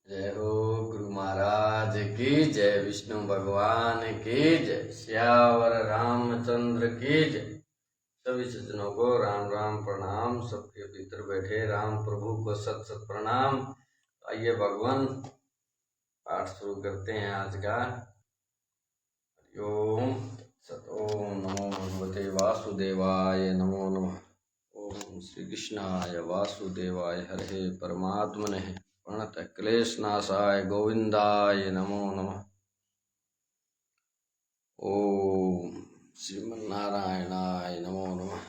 जय हो गुरु महाराज की जय, विष्णु भगवान की जय, श्यावर रामचंद्र की जय। सभी सज्जनों को राम राम प्रणाम। सबके भीतर बैठे राम प्रभु को सत सत प्रणाम। आइए भगवान पाठ शुरू करते हैं आज का। ओम सत ओम नमो भगवते वासुदेवाय नमो नमः। ओम श्री कृष्णाय वासुदेवाय हरे परमात्मने प्रणत क्लेश नाशाय गोविंदाय नमो नमः। ओम श्रीमन्नारायणाय नमो नमः।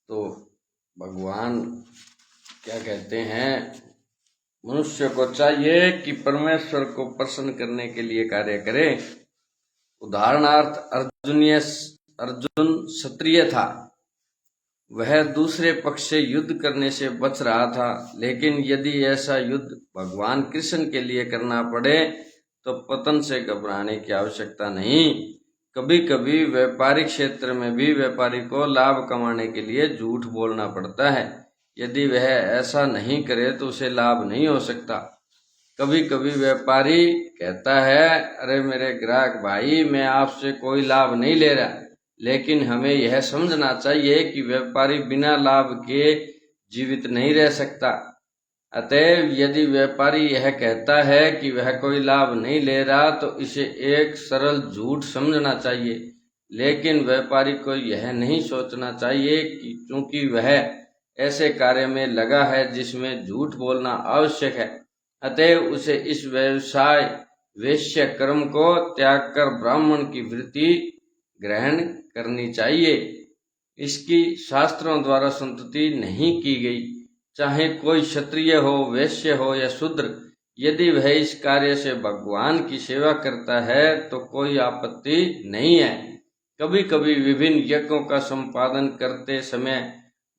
तो भगवान क्या कहते हैं, मनुष्य को चाहिए कि परमेश्वर को प्रसन्न करने के लिए कार्य करे। उदाहरणार्थ अर्जुन क्षत्रिय था, वह दूसरे पक्ष से युद्ध करने से बच रहा था, लेकिन यदि ऐसा युद्ध भगवान कृष्ण के लिए करना पड़े तो पतन से घबराने की आवश्यकता नहीं। कभी कभी व्यापारिक क्षेत्र में भी व्यापारी को लाभ कमाने के लिए झूठ बोलना पड़ता है। यदि वह ऐसा नहीं करे तो उसे लाभ नहीं हो सकता। कभी कभी व्यापारी कहता है, अरे मेरे ग्राहक भाई, मैं आपसे कोई लाभ नहीं ले रहा, लेकिन हमें यह समझना चाहिए कि व्यापारी बिना लाभ के जीवित नहीं रह सकता। अतएव यदि व्यापारी यह कहता है कि वह कोई लाभ नहीं ले रहा तो इसे एक सरल झूठ समझना चाहिए, लेकिन व्यापारी को यह नहीं सोचना चाहिए कि चूंकि वह ऐसे कार्य में लगा है जिसमें झूठ बोलना आवश्यक है, अतएव उसे इस व्यवसाय वैश्य कर्म को त्याग कर ब्राह्मण की वृत्ति ग्रहण करनी चाहिए। इसकी शास्त्रों द्वारा संतुति नहीं की गई। चाहे कोई क्षत्रिय हो, वैश्य हो या शूद्र, यदि वह इस कार्य से भगवान की सेवा करता है तो कोई आपत्ति नहीं है। कभी कभी विभिन्न यज्ञों का संपादन करते समय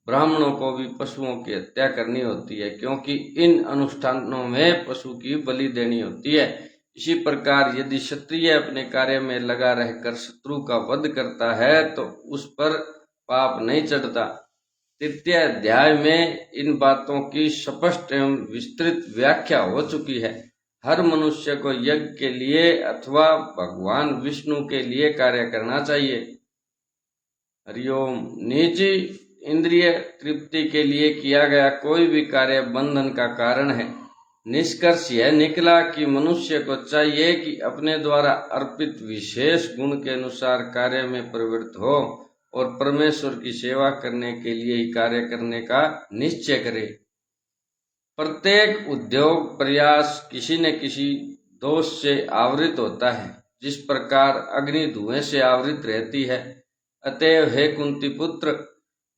ब्राह्मणों को भी पशुओं की हत्या करनी होती है, क्योंकि इन अनुष्ठानों में पशु की बलि देनी होती है। इसी प्रकार यदि क्षत्रिय अपने कार्य में लगा रहकर शत्रु का वध करता है तो उस पर पाप नहीं चढ़ता। तृतीय अध्याय में इन बातों की स्पष्ट एवं विस्तृत व्याख्या हो चुकी है। हर मनुष्य को यज्ञ के लिए अथवा भगवान विष्णु के लिए कार्य करना चाहिए। हरिओम। निजी इंद्रिय तृप्ति के लिए किया गया कोई भी कार्य बंधन का कारण है। निष्कर्ष यह निकला कि मनुष्य को चाहिए कि अपने द्वारा अर्पित विशेष गुण के अनुसार कार्य में प्रवृत्त हो और परमेश्वर की सेवा करने के लिए ही कार्य करने का निश्चय करे। प्रत्येक उद्योग प्रयास किसी न किसी दोष से आवृत होता है, जिस प्रकार अग्नि धुएं से आवृत रहती है। अतएव हे कुंती पुत्र,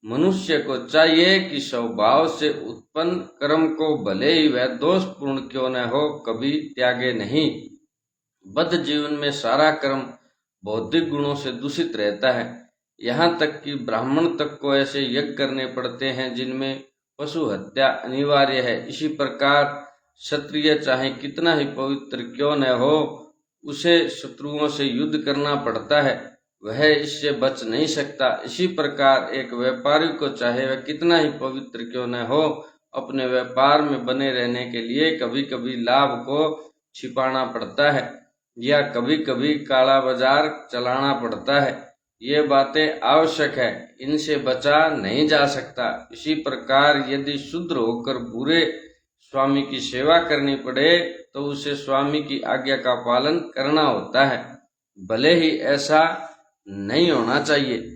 मनुष्य को चाहिए कि स्वभाव से उत्पन्न कर्म को भले ही वह दोषपूर्ण क्यों न हो, कभी त्यागे नहीं। बद्ध जीवन में सारा कर्म बौद्धिक गुणों से दूषित रहता है। यहाँ तक कि ब्राह्मण तक को ऐसे यज्ञ करने पड़ते हैं जिनमें पशु हत्या अनिवार्य है। इसी प्रकार क्षत्रिय चाहे कितना ही पवित्र क्यों न हो, उसे शत्रुओं से युद्ध करना पड़ता है, वह इससे बच नहीं सकता। इसी प्रकार एक व्यापारी को चाहे वह कितना ही पवित्र क्यों न हो, अपने व्यापार में बने रहने के लिए कभी कभी लाभ को छिपाना पड़ता है या कभी कभी काला बाजार चलाना पड़ता है। ये बातें आवश्यक है, इनसे बचा नहीं जा सकता। इसी प्रकार यदि शूद्र होकर बुरे स्वामी की सेवा करनी पड़े तो उसे स्वामी की आज्ञा का पालन करना होता है, भले ही ऐसा नहीं होना चाहिए।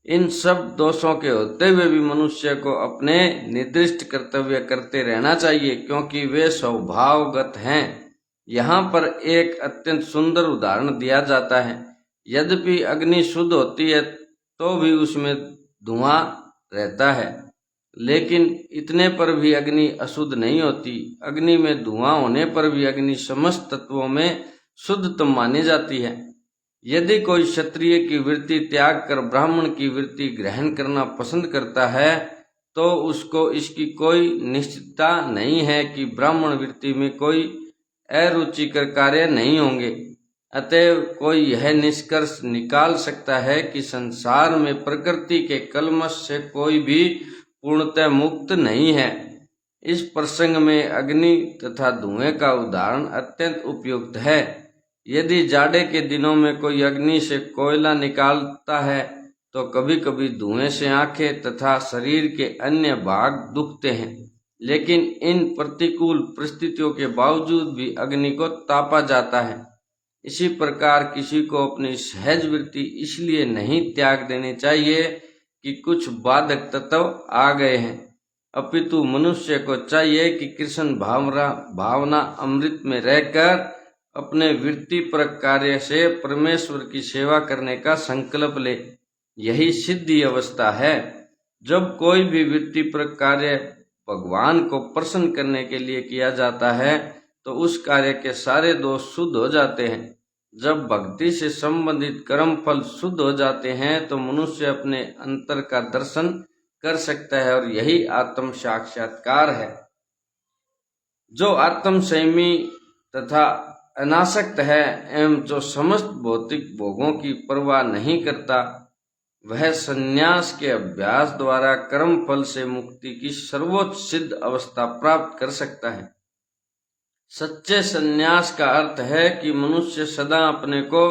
इन सब दोषों के होते हुए भी मनुष्य को अपने निर्दिष्ट कर्तव्य करते रहना चाहिए, क्योंकि वे स्वभावगत हैं। यहाँ पर एक अत्यंत सुंदर उदाहरण दिया जाता है। यद्यपि अग्नि शुद्ध होती है तो भी उसमें धुआं रहता है, लेकिन इतने पर भी अग्नि अशुद्ध नहीं होती। अग्नि में धुआं होने पर भी अग्नि समस्त तत्वों में शुद्धतम मानी जाती है। यदि कोई क्षत्रिय की वृत्ति त्याग कर ब्राह्मण की वृत्ति ग्रहण करना पसंद करता है तो उसको इसकी कोई निश्चितता नहीं है कि ब्राह्मण वृत्ति में कोई अरुचिकर कार्य नहीं होंगे। अतएव कोई यह निष्कर्ष निकाल सकता है कि संसार में प्रकृति के कलमश से कोई भी पूर्णतः मुक्त नहीं है। इस प्रसंग में अग्नि तथा धुएं का उदाहरण अत्यंत उपयुक्त है। यदि जाड़े के दिनों में कोई अग्नि से कोयला निकालता है तो कभी कभी धुएं से आंखें तथा शरीर के अन्य भाग दुखते हैं, लेकिन इन प्रतिकूल परिस्थितियों के बावजूद भी अग्नि को तापा जाता है। इसी प्रकार किसी को अपनी सहज वृत्ति इसलिए नहीं त्याग देनी चाहिए कि कुछ बाधक तत्व आ गए हैं, अपितु मनुष्य को चाहिए कि कृष्ण भावना अमृत में रहकर अपने वृत्तिपरक कार्य से परमेश्वर की सेवा करने का संकल्प ले। यही सिद्धि अवस्था है। जब कोई भी वृत्तिपरक कार्य भगवान को प्रसन्न करने के लिए किया जाता है तो उस कार्य के सारे दोष शुद्ध हो जाते हैं। जब भक्ति से संबंधित कर्म फल शुद्ध हो जाते हैं तो मनुष्य अपने अंतर का दर्शन कर सकता है, और यही आत्म साक्षात्कार है। जो आत्म संयमी तथा अनासक्त है एवं जो समस्त भौतिक भोगों की परवाह नहीं करता, वह संन्यास के अभ्यास द्वारा कर्म फल से मुक्ति की सर्वोच्च सिद्ध अवस्था प्राप्त कर सकता है। सच्चे संन्यास का अर्थ है कि मनुष्य सदा अपने को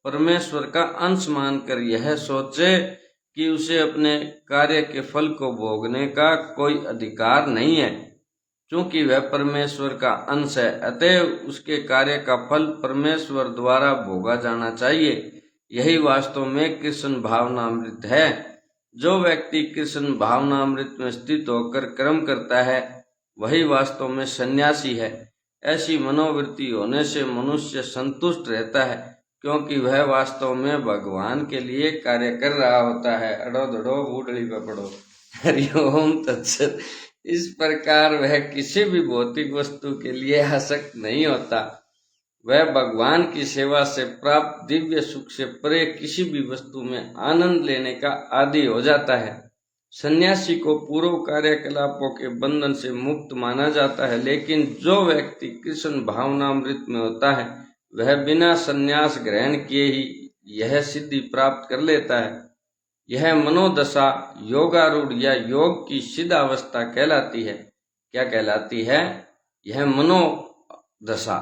परमेश्वर का अंश मानकर यह सोचे कि उसे अपने कार्य के फल को भोगने का कोई अधिकार नहीं है। क्योंकि वह परमेश्वर का अंश है, अतएव उसके कार्य का फल परमेश्वर द्वारा भोगा जाना चाहिए। यही वास्तव में कृष्ण भावनामृत है। जो व्यक्ति कृष्ण भावनामृत में स्थित होकर कर्म करता है वही वास्तव में सन्यासी है। ऐसी मनोवृत्ति होने से मनुष्य संतुष्ट रहता है, क्योंकि वह वास्तव में भगवान के लिए कार्य कर रहा होता है। अड़ो दड़ो बूढ़ड़ी पकड़ो। हरिओम तत्सत। इस प्रकार वह किसी भी भौतिक वस्तु के लिए आसक्त नहीं होता। वह भगवान की सेवा से प्राप्त दिव्य सुख से परे किसी भी वस्तु में आनंद लेने का आदी हो जाता है। सन्यासी को पूर्व कार्यकलापों के बंधन से मुक्त माना जाता है, लेकिन जो व्यक्ति कृष्ण भावनामृत में होता है वह बिना सन्यास ग्रहण किए ही यह सिद्धि प्राप्त कर लेता है। यह मनोदशा योगारूढ़ या योग की सिद्ध अवस्था कहलाती है। क्या कहलाती है? यह मनोदशा,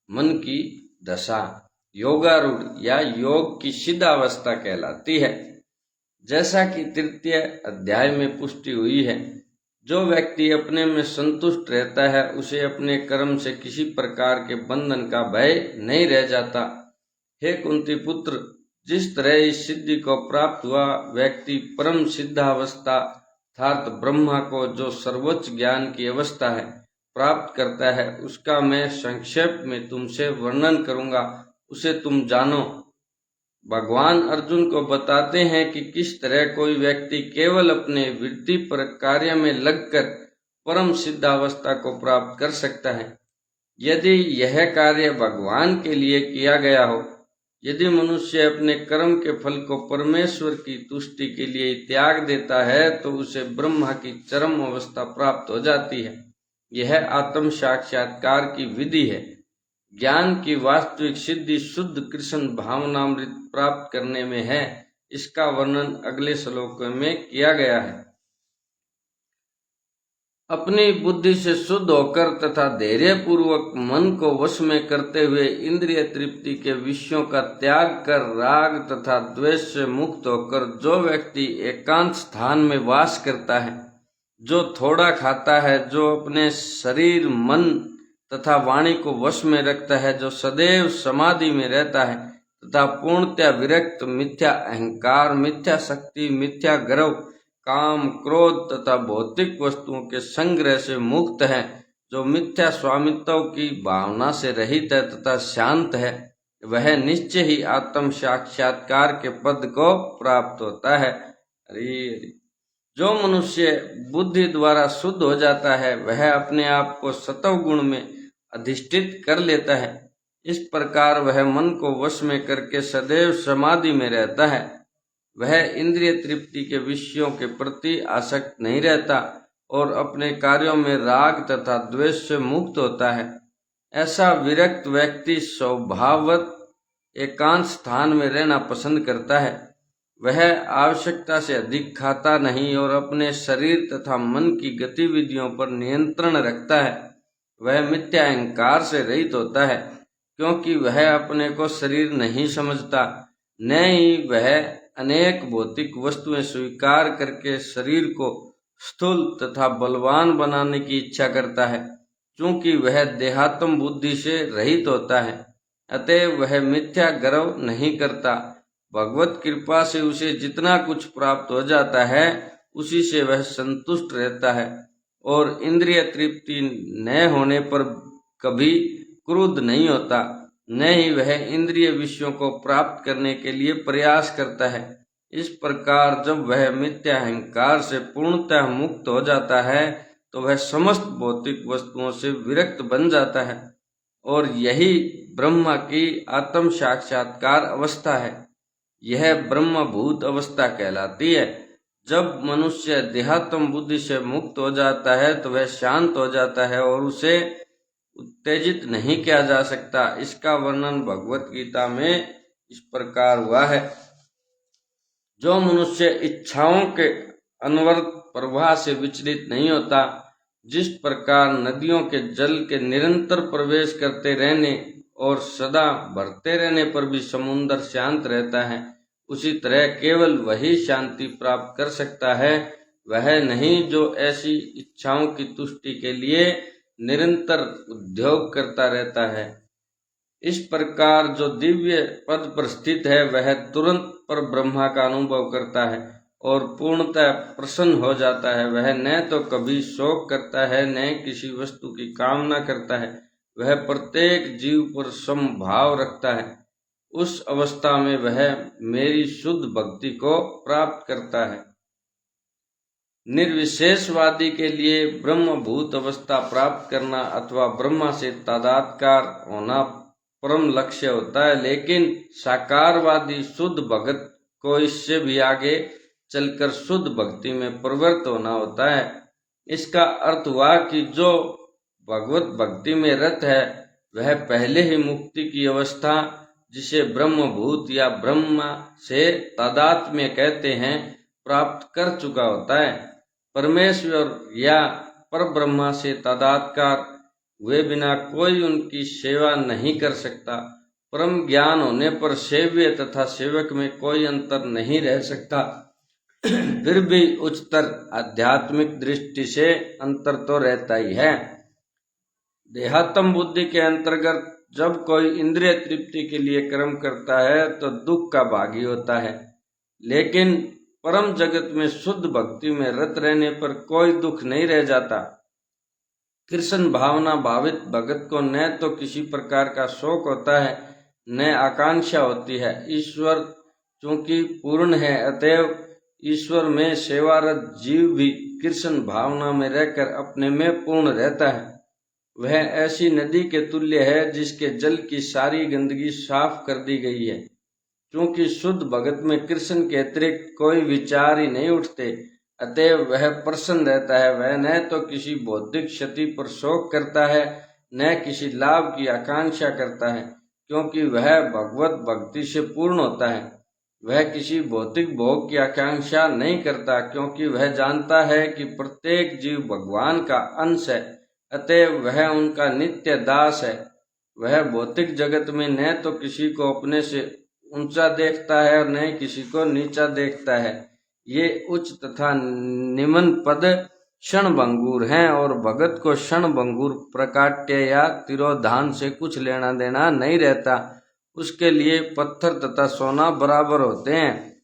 मन की दशा, योगारूढ़ या योग की सिद्ध अवस्था कहलाती है। जैसा कि तृतीय अध्याय में पुष्टि हुई है, जो व्यक्ति अपने में संतुष्ट रहता है उसे अपने कर्म से किसी प्रकार के बंधन का भय नहीं रह जाता। हे कुंती पुत्र, जिस तरह इस सिद्धि को प्राप्त हुआ व्यक्ति परम सिद्धावस्था अर्थात ब्रह्मा को, जो सर्वोच्च ज्ञान की अवस्था है, प्राप्त करता है, उसका मैं संक्षेप में तुमसे वर्णन करूंगा, उसे तुम जानो। भगवान अर्जुन को बताते हैं कि किस तरह कोई व्यक्ति केवल अपने वृत्ति पर कार्य में लगकर परम सिद्धावस्था को प्राप्त कर सकता है। यदि यह कार्य भगवान के लिए किया गया हो, यदि मनुष्य अपने कर्म के फल को परमेश्वर की तुष्टि के लिए त्याग देता है तो उसे ब्रह्मा की चरम अवस्था प्राप्त हो जाती है। यह आत्म साक्षात्कार की विधि है। ज्ञान की वास्तविक सिद्धि शुद्ध कृष्ण भावनामृत प्राप्त करने में है। इसका वर्णन अगले श्लोक में किया गया है। अपनी बुद्धि से शुद्ध होकर तथा धैर्य पूर्वक मन को वश में करते हुए इंद्रिय तृप्ति के विषयों का त्याग कर राग तथा द्वेष से मुक्त होकर जो व्यक्ति एकांत स्थान में वास करता है, जो थोड़ा खाता है, जो अपने शरीर मन तथा वाणी को वश में रखता है, जो सदैव समाधि में रहता है तथा पूर्णतया विरक्त, मिथ्या अहंकार, मिथ्या शक्ति, मिथ्या गर्व, काम, क्रोध तथा भौतिक वस्तुओं के संग्रह से मुक्त है, जो मिथ्या स्वामित्व की भावना से रहित है तथा शांत है, वह निश्चय ही आत्म साक्षात्कार के पद को प्राप्त होता है। हरि। जो मनुष्य बुद्धि द्वारा शुद्ध हो जाता है वह अपने आप को सत्व गुण में अधिष्ठित कर लेता है। इस प्रकार वह मन को वश में करके सदैव समाधि में रहता है। वह इंद्रिय तृप्ति के विषयों के प्रति आसक्त नहीं रहता और अपने कार्यों में राग तथा द्वेष से मुक्त होता है। ऐसा विरक्त व्यक्ति स्वभावत एकांत स्थान में रहना पसंद करता है। वह आवश्यकता से अधिक खाता नहीं और अपने शरीर तथा मन की गतिविधियों पर नियंत्रण रखता है। वह मिथ्या अहंकार से रहित होता है, क्योंकि वह अपने को शरीर नहीं समझता, न ही वह अनेक भौतिक वस्तुएं स्वीकार करके शरीर को स्थूल तथा बलवान बनाने की इच्छा करता है। चूंकि वह देहात्म बुद्धि से रहित होता है, अतः वह मिथ्या गर्व नहीं करता। भगवत कृपा से उसे जितना कुछ प्राप्त हो जाता है उसी से वह संतुष्ट रहता है और इंद्रिय तृप्ति न होने पर कभी क्रुद्ध नहीं होता, न ही वह इंद्रिय विषयों को प्राप्त करने के लिए प्रयास करता है। इस प्रकार जब वह मिथ्या अहंकार से पूर्णतः मुक्त हो जाता है तो वह समस्त भौतिक वस्तुओं से विरक्त बन जाता है और यही ब्रह्म की आत्म साक्षात्कार अवस्था है। यह ब्रह्मभूत अवस्था कहलाती है। जब मनुष्य देहात्म बुद्धि से मुक्त हो जाता है तो वह शांत हो जाता है और उसे उत्तेजित नहीं किया जा सकता। इसका वर्णन भगवत गीता में इस प्रकार हुआ है। जो मनुष्य इच्छाओं के अनवरत प्रवाह से विचलित नहीं होता, जिस प्रकार नदियों के जल के निरंतर प्रवेश करते रहने और सदा भरते रहने पर भी समुद्र शांत रहता है, उसी तरह केवल वही शांति प्राप्त कर सकता है, वह नहीं जो ऐसी इच्छाओं की तुष्टि के लिए निरंतर उद्योग करता रहता है। इस प्रकार जो दिव्य पद पर स्थित है वह तुरंत पर ब्रह्मा का अनुभव करता है और पूर्णतः प्रसन्न हो जाता है। वह न तो कभी शोक करता है, न किसी वस्तु की कामना करता है। वह प्रत्येक जीव पर समभाव रखता है। उस अवस्था में वह मेरी शुद्ध भक्ति को प्राप्त करता है। निर्विशेषवादी के लिए ब्रह्मभूत अवस्था प्राप्त करना अथवा ब्रह्मा से तादात्कार होना परम लक्ष्य होता है, लेकिन साकारवादी शुद्ध भगत को इससे भी आगे चलकर शुद्ध भक्ति में प्रवृत्त होना होता है। इसका अर्थ हुआ कि जो भगवत भक्ति में रत है वह पहले ही मुक्ति की अवस्था, जिसे ब्रह्मभूत या ब्रह्मा से तादात्म्य कहते हैं, प्राप्त कर चुका होता है। परमेश्वर या परब्रह्मा से तादात्कार हुए बिना कोई उनकी सेवा नहीं कर सकता। परम ज्ञान होने पर सेव्य तथा सेवक में कोई अंतर नहीं रह सकता। फिर भी उच्चतर आध्यात्मिक दृष्टि से अंतर तो रहता ही है। देहात्म बुद्धि के अंतर्गत जब कोई इंद्रिय तृप्ति के लिए कर्म करता है तो दुख का भागी होता है, लेकिन परम जगत में शुद्ध भक्ति में रत रहने पर कोई दुख नहीं रह जाता। कृष्ण भावना भावित भगत को न तो किसी प्रकार का शोक होता है, न आकांक्षा होती है। ईश्वर चूंकि पूर्ण है, अतएव ईश्वर में सेवारत जीव भी कृष्ण भावना में रहकर अपने में पूर्ण रहता है। वह ऐसी नदी के तुल्य है जिसके जल की सारी गंदगी साफ कर दी गई है। क्योंकि शुद्ध भगत में कृष्ण के अतिरिक्त कोई विचार ही नहीं उठते, अतएव वह प्रसन्न रहता है। वह न तो किसी भौतिक क्षति पर शोक करता है, न किसी लाभ की आकांक्षा करता है, क्योंकि वह भगवत भक्ति से पूर्ण होता है। वह किसी भौतिक भोग की आकांक्षा नहीं करता, क्योंकि वह जानता है कि प्रत्येक जीव भगवान का अंश है, अतएव वह उनका नित्य दास है। वह भौतिक जगत में न तो किसी को अपने से ऊंचा देखता है और न किसी को नीचा देखता है। ये उच्च तथा निम्न पद क्षणभंगुर हैं और भगत को क्षणभंगुर प्रकाट्य या तिरोधान से कुछ लेना देना नहीं रहता। उसके लिए पत्थर तथा सोना बराबर होते हैं।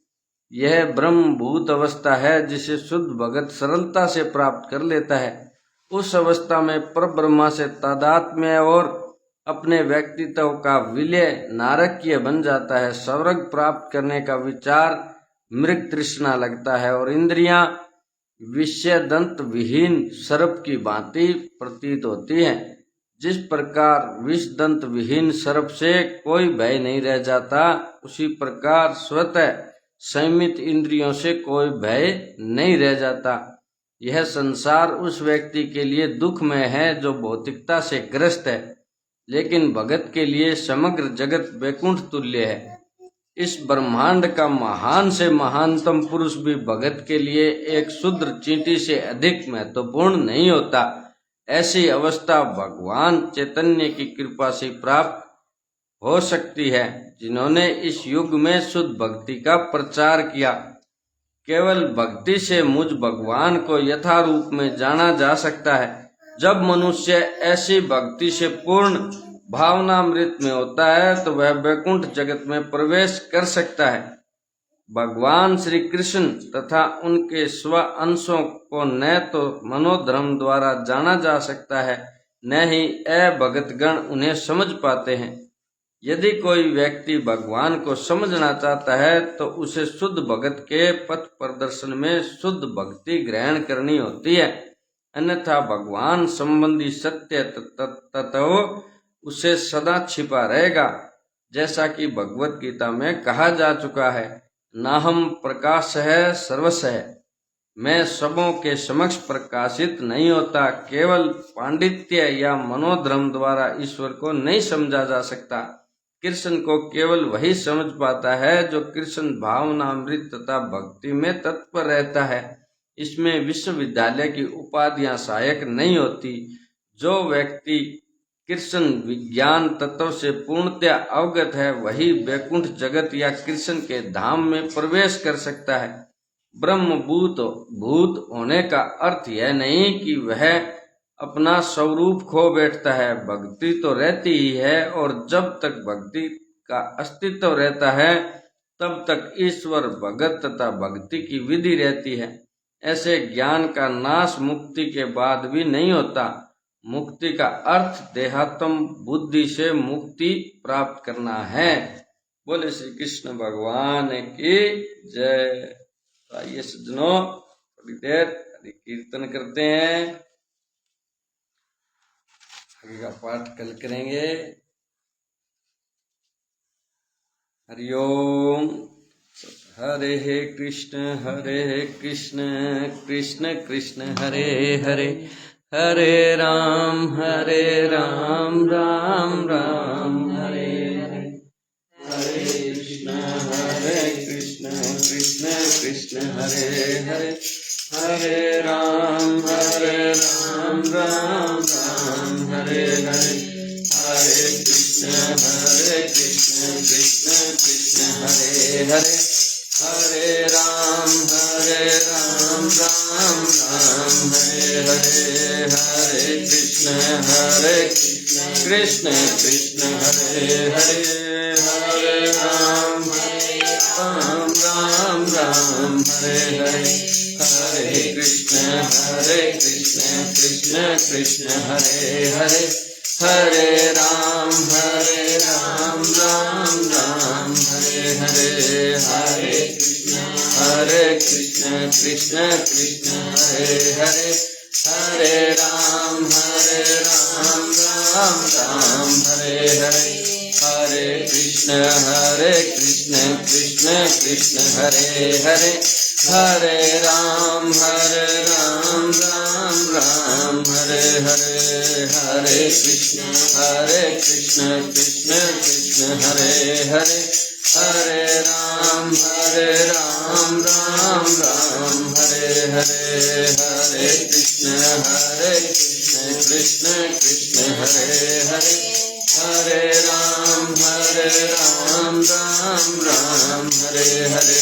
यह ब्रह्मभूत अवस्था है जिसे शुद्ध भगत सरलता से प्राप्त कर लेता है। उस अवस्था में परब्रह्मा से तादात्म्य और अपने व्यक्तित्व का विलय नारकीय बन जाता है। स्वर्ग प्राप्त करने का विचार मृग तृष्णा लगता है और इंद्रियां विषय दंत विहीन सर्प की भांति प्रतीत होती हैं। जिस प्रकार विष दंत विहीन सर्प से कोई भय नहीं रह जाता, उसी प्रकार स्वतः संयमित इंद्रियों से कोई भय नहीं रह जाता। यह संसार उस व्यक्ति के लिए दुखमय है जो भौतिकता से ग्रस्त है, लेकिन भगत के लिए समग्र जगत वैकुंठ तुल्य है। इस ब्रह्मांड का महान से महानतम पुरुष भी भगत के लिए एक शूद्र चींटी से अधिक महत्वपूर्ण नहीं होता। ऐसी अवस्था भगवान चैतन्य की कृपा से प्राप्त हो सकती है, जिन्होंने इस युग में शुद्ध भक्ति का प्रचार किया। केवल भक्ति से मुझ भगवान को यथारूप में जाना जा सकता है। जब मनुष्य ऐसी भक्ति से पूर्ण भावनामृत में होता है तो वह वैकुंठ जगत में प्रवेश कर सकता है। भगवान श्री कृष्ण तथा उनके स्व अंशों को न तो मनोधर्म द्वारा जाना जा सकता है, न ही भगतगण उन्हें समझ पाते हैं। यदि कोई व्यक्ति भगवान को समझना चाहता है तो उसे शुद्ध भगत के पथ प्रदर्शन में शुद्ध भक्ति ग्रहण करनी होती है, अन्यथा भगवान संबंधी सत्य तत्व उसे सदा छिपा रहेगा। जैसा कि भगवत गीता में कहा जा चुका है, नाहम प्रकाश है सर्वस है, मैं सबों के समक्ष प्रकाशित नहीं होता। केवल पांडित्य या मनोधर्म द्वारा ईश्वर को नहीं समझा जा सकता। कृष्ण को केवल वही समझ पाता है जो कृष्ण भावनामृत तथा भक्ति में तत्पर रहता है। इसमें विश्वविद्यालय की उपाधियां सहायक नहीं होती। जो व्यक्ति कृष्ण विज्ञान तत्व से पूर्णतया अवगत है वही वैकुंठ जगत या कृष्ण के धाम में प्रवेश कर सकता है। ब्रह्म भूत होने का अर्थ यह नहीं कि वह अपना स्वरूप खो बैठता है। भक्ति तो रहती ही है, और जब तक भक्ति का अस्तित्व रहता है तब तक ईश्वर भगत तथा भक्ति की विधि रहती है। ऐसे ज्ञान का नाश मुक्ति के बाद भी नहीं होता। मुक्ति का अर्थ देहात्म बुद्धि से मुक्ति प्राप्त करना है। बोले श्री कृष्ण भगवान की जय। आइए सज्जनों, थोड़ी देर हरि कीर्तन करते हैं। आगे का पाठ कल करेंगे। हरिओम। हरे कृष्ण कृष्ण कृष्ण हरे हरे, हरे राम राम राम हरे हरे। हरे कृष्ण कृष्ण कृष्ण हरे हरे, हरे राम राम राम हरे हरे। हरे कृष्ण कृष्ण कृष्ण हरे हरे, हरे राम राम राम हरे हरे। हरे कृष्ण कृष्ण कृष्ण हरे हरे, हरे राम राम हरे हरे। हरे कृष्ण कृष्ण कृष्ण हरे हरे, हरे राम राम हरे हरे। हरे कृष्ण कृष्ण कृष्ण हरे हरे, हरे राम राम हरे हरे। हरे कृष्ण कृष्ण कृष्ण हरे हरे, हरे राम राम हरे हरे। हरे कृष्ण कृष्ण कृष्ण हरे हरे, हरे राम राम हरे हरे। हरे कृष्ण कृष्ण कृष्ण हरे हरे, हरे राम राम हरे हरे। हरे कृष्ण कृष्ण कृष्ण हरे हरे, हरे राम राम हरे हरे। हरे कृष्ण कृष्ण कृष्ण हरे हरे, हरे राम राम हरे हरे।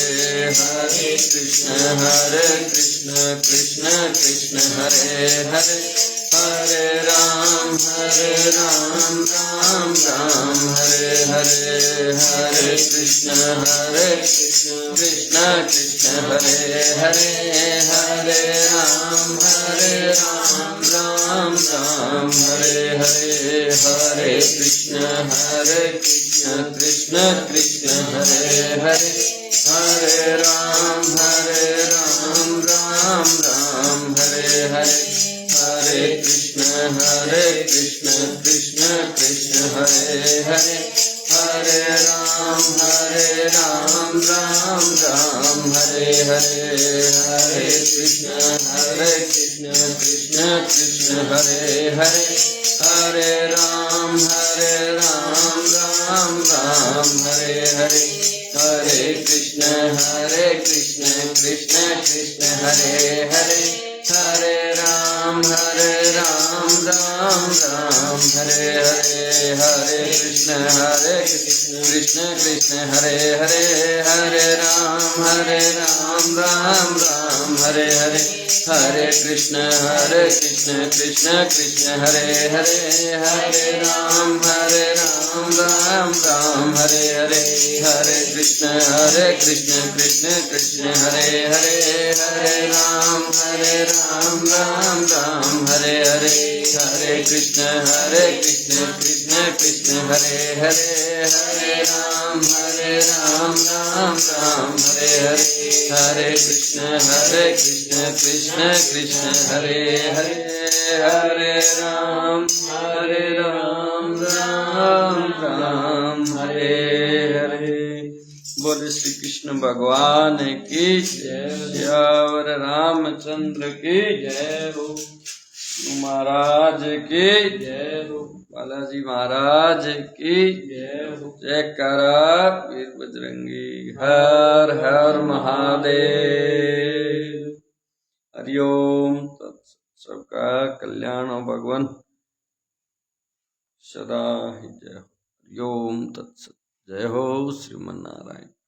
हरे कृष्ण कृष्ण कृष्ण हरे हरे, हरे राम राम हरे हरे। हरे कृष्ण कृष्ण कृष्ण हरे हरे, हरे राम राम हरे हरे। हरे कृष्ण कृष्ण कृष्ण हरे हरे, हरे राम राम हरे हरे। हरे कृष्ण कृष्ण कृष्ण हरे हरे, हरे राम राम राम हरे हरे, हरे कृष्ण कृष्ण कृष्ण हरे हरे, हरे राम राम राम हरे हरे, हरे कृष्ण कृष्ण कृष्ण हरे हरे, हरे राम राम राम हरे हरे, हरे कृष्ण कृष्ण कृष्ण हरे हरे, हरे राम राम राम हरे हरे, हरे कृष्ण कृष्ण कृष्ण हरे हरे, हरे राम राम राम हरे हरे, हरे कृष्ण कृष्ण कृष्ण हरे हरे, हरे राम राम राम हरे हरे। बोले श्री कृष्ण भगवान की जय, श्यावर रामचंद्र की जय हो, महाराज की जय हो, बालाजी महाराज की जय हो, जय करा वीर बजरंगी, हर हर महादेव। हरिओम तत्सत। सबका कल्याण हो भगवान सदा ही जय हो। हरिओम तत्सत। जय हो श्रीमन नारायण।